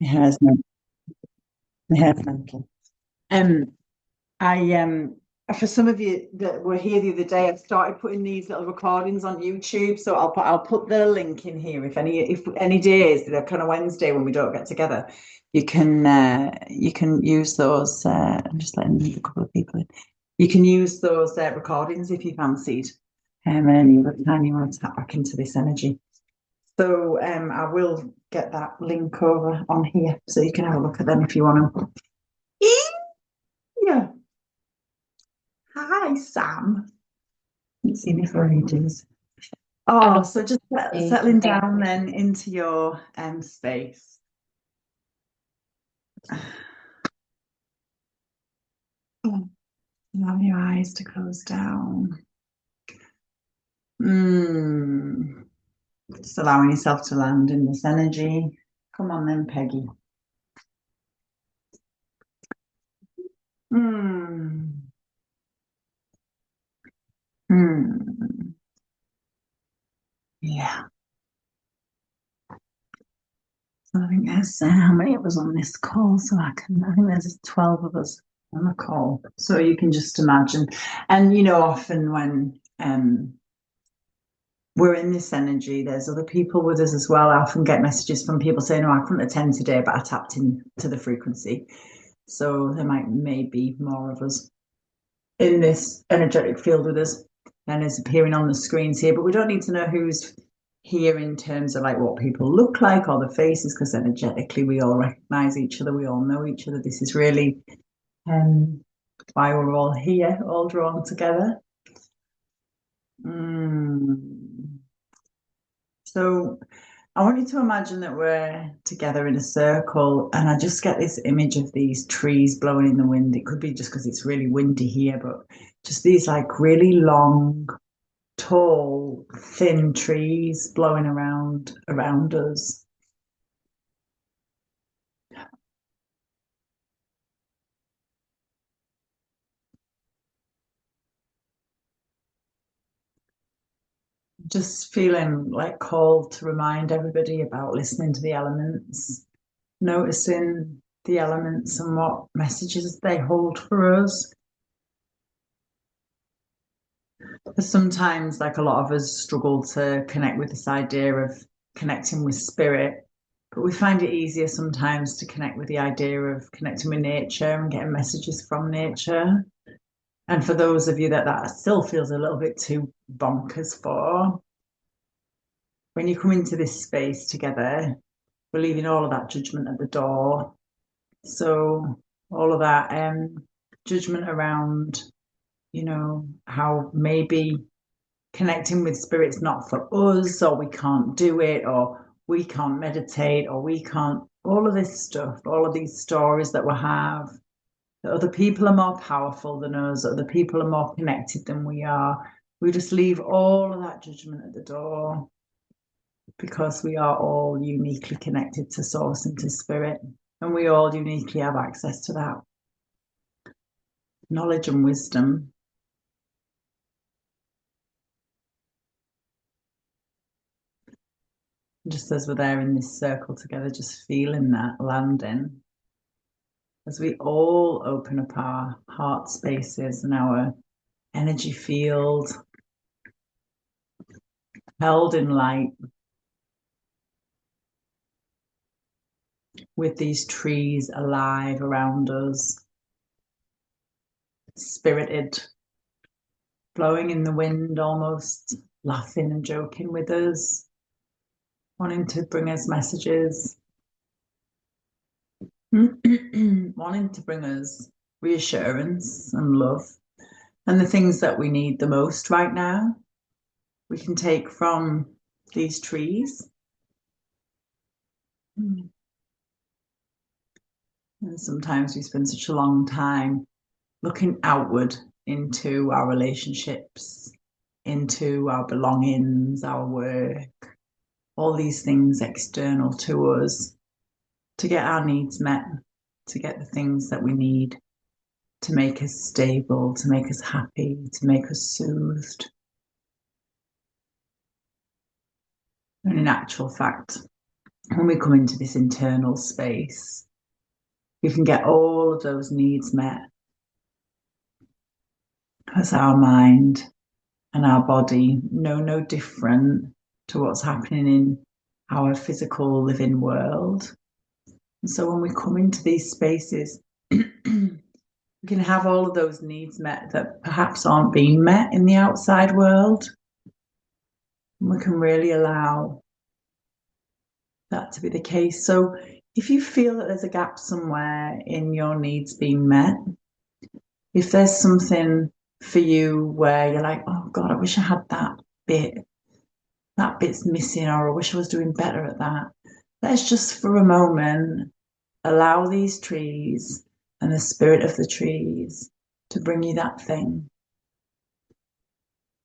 It has no, it has mental. Um, I for some of you that were here the other day, I've started putting these little recordings on YouTube. So I'll put the link in here if any days that are kind of Wednesday when we don't get together, you can use those. I'm just letting a couple of people in. You can use those recordings if you fancied, and you look time you want to tap back into this energy. So I will get that link over on here so you can have a look at them if you want to. Yeah. Hi, Sam. Haven't seen you for ages. Oh, so just settling down then into your space. Allow your eyes to close down. Just allowing yourself to land in this energy. Come on then, Peggy. Mm. Mm. Yeah. So I think there's how many of us on this call? I think there's 12 of us on the call. So you can just imagine. And often when we're in this energy, there's other people with us as well. I often get messages from people saying, "Oh, I couldn't attend today, but I tapped into the frequency." So there might maybe more of us in this energetic field with us than is appearing on the screens here. But we don't need to know who's here in terms of like what people look like or the faces, because energetically we all recognize each other, we all know each other. This is really why we're all here, all drawn together. So I want you to imagine that we're together in a circle, and I just get this image of these trees blowing in the wind. It could be just because it's really windy here, but just these like really long, tall, thin trees blowing around us. Just feeling like called to remind everybody about listening to the elements, noticing the elements and what messages they hold for us. Because sometimes, like a lot of us struggle to connect with this idea of connecting with spirit, but we find it easier sometimes to connect with the idea of connecting with nature and getting messages from nature. And for those of you that still feels a little bit too bonkers for, when you come into this space together, we're leaving all of that judgment at the door. So all of that judgment around, how maybe connecting with spirit's not for us, or we can't do it, or we can't meditate, or we can't, all of this stuff, all of these stories that we have, that other people are more powerful than us, other people are more connected than we are. We just leave all of that judgment at the door because we are all uniquely connected to source and to spirit, and we all uniquely have access to that knowledge and wisdom. Just as we're there in this circle together, just feeling that landing, as we all open up our heart spaces and our energy field, held in light, with these trees alive around us, spirited, blowing in the wind, almost laughing and joking with us, wanting to bring us messages, wanting to bring us reassurance and love, and the things that we need the most right now, we can take from these trees. And sometimes we spend such a long time looking outward into our relationships, into our belongings, our work, all these things external to us, to get our needs met, to get the things that we need to make us stable, to make us happy, to make us soothed. And in actual fact, when we come into this internal space, we can get all of those needs met as our mind and our body know no different to what's happening in our physical living world. And so when we come into these spaces, we can have all of those needs met that perhaps aren't being met in the outside world. And we can really allow that to be the case. So if you feel that there's a gap somewhere in your needs being met, if there's something for you where you're like, oh God, I wish I had that bit's missing, or I wish I was doing better at that. Let's just for a moment allow these trees and the spirit of the trees to bring you that thing.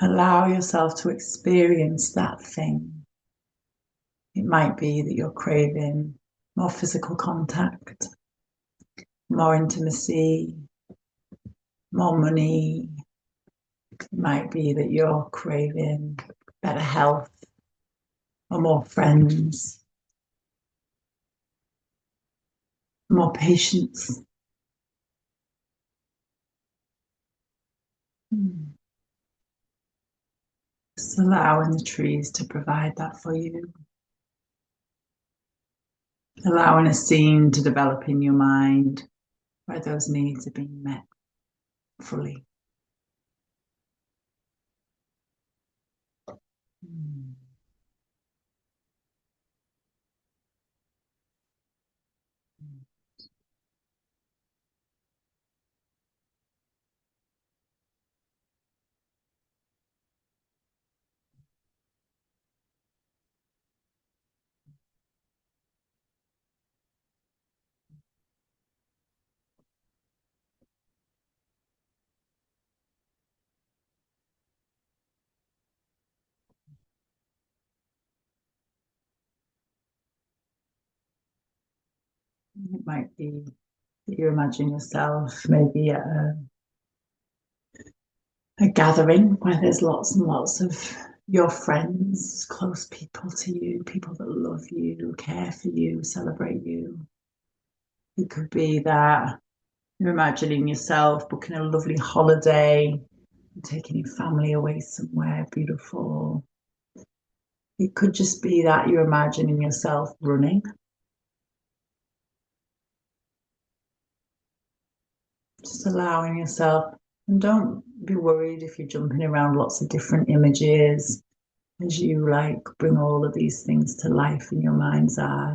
Allow yourself to experience that thing. It might be that you're craving more physical contact, more intimacy, more money. It might be that you're craving better health or more friends, more patience. Just allowing the trees to provide that for you. Allowing a scene to develop in your mind where those needs are being met fully. It might be that you imagine yourself maybe at a gathering where there's lots and lots of your friends, close people to you, people that love you, care for you, celebrate you. It could be that you're imagining yourself booking a lovely holiday, taking your family away somewhere beautiful. It could just be that you're imagining yourself running. Just allowing yourself, and don't be worried if you're jumping around lots of different images as you like bring all of these things to life in your mind's eye.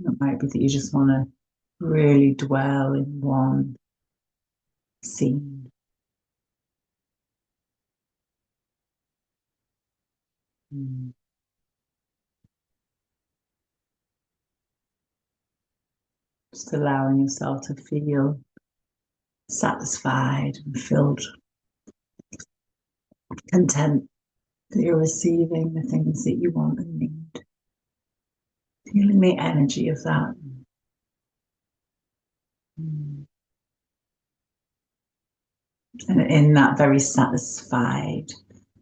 It might be that you just want to really dwell in one scene. Just allowing yourself to feel satisfied and filled, content that you're receiving the things that you want and need. Feeling the energy of that. And in that very satisfied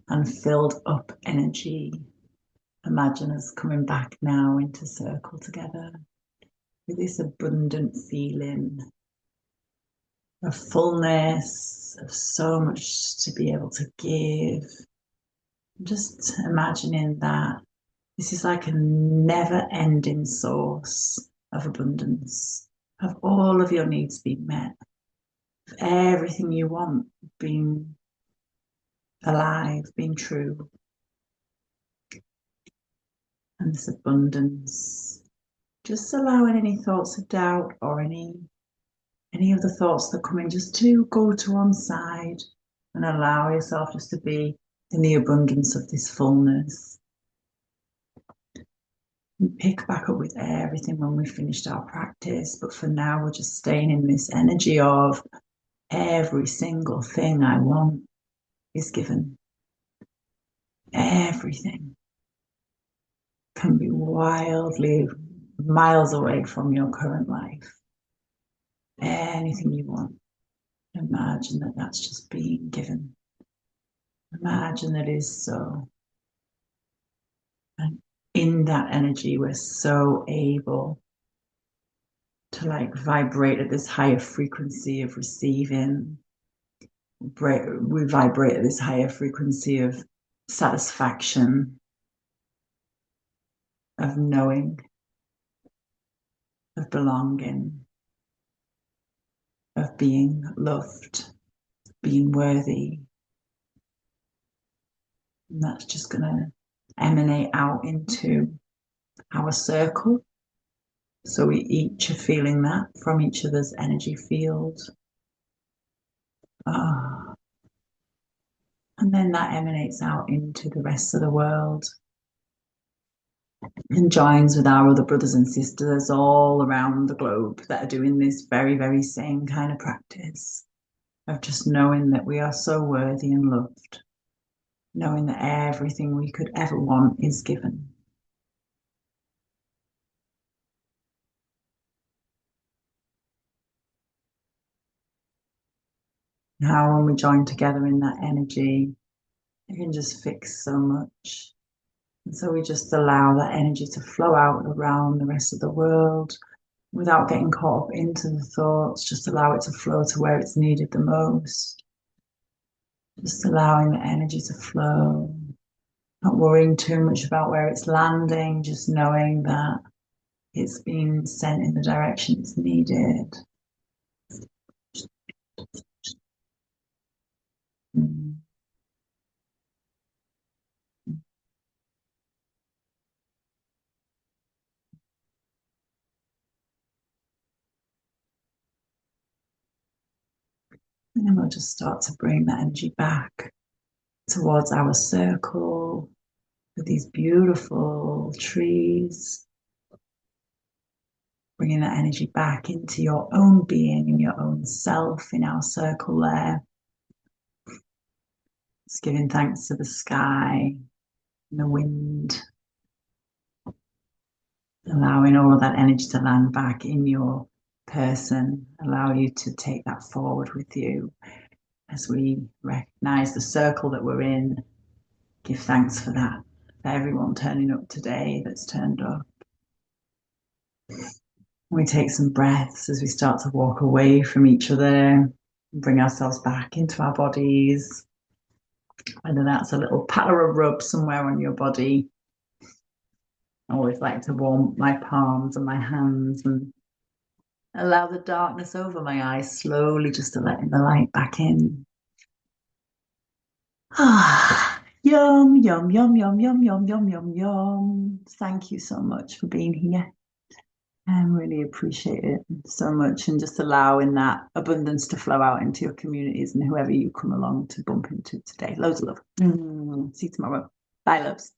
and filled up energy, imagine us coming back now into circle together with this abundant feeling of fullness, of so much to be able to give. Just imagining that this is like a never-ending source of abundance, of all of your needs being met, of everything you want being alive, being true. And this abundance, just allowing any thoughts of doubt or any of the thoughts that come in, just to go to one side and allow yourself just to be in the abundance of this fullness. We pick back up with everything when we've finished our practice, but for now we're just staying in this energy of every single thing I want is given. Everything can be wildly miles away from your current life. anything you want. Imagine that that's just being given. Imagine that is so. And in that energy, we're so able to like vibrate at this higher frequency of receiving. We vibrate at this higher frequency of satisfaction, of knowing, of belonging, of being loved, being worthy. And that's just going to emanate out into our circle. So we each are feeling that from each other's energy field. Ah. And then that emanates out into the rest of the world and joins with our other brothers and sisters all around the globe that are doing this very, very same kind of practice of just knowing that we are so worthy and loved, knowing that everything we could ever want is given. How when we join together in that energy, it can just fix so much. And so we just allow that energy to flow out around the rest of the world without getting caught up into the thoughts, just allow it to flow to where it's needed the most. Just allowing the energy to flow, not worrying too much about where it's landing, just knowing that it's being sent in the direction it's needed. Mm. And then we'll just start to bring that energy back towards our circle with these beautiful trees, bringing that energy back into your own being and your own self in our circle there. Just giving thanks to the sky and the wind, allowing all of that energy to land back in your person, allow you to take that forward with you as we recognize the circle that we're in. Give thanks for that, for everyone turning up today that's turned up. We take some breaths as we start to walk away from each other, bring ourselves back into our bodies, whether that's a little pat or a rub somewhere on your body. I always like to warm my palms and my hands and allow the darkness over my eyes slowly, just to letting the light back in. Ah, yum, yum, yum, yum, yum, yum, yum, yum, yum. Thank you so much for being here. I really appreciate it so much, and just allowing that abundance to flow out into your communities and whoever you come along to bump into today. Loads of love. See you tomorrow. Bye, loves.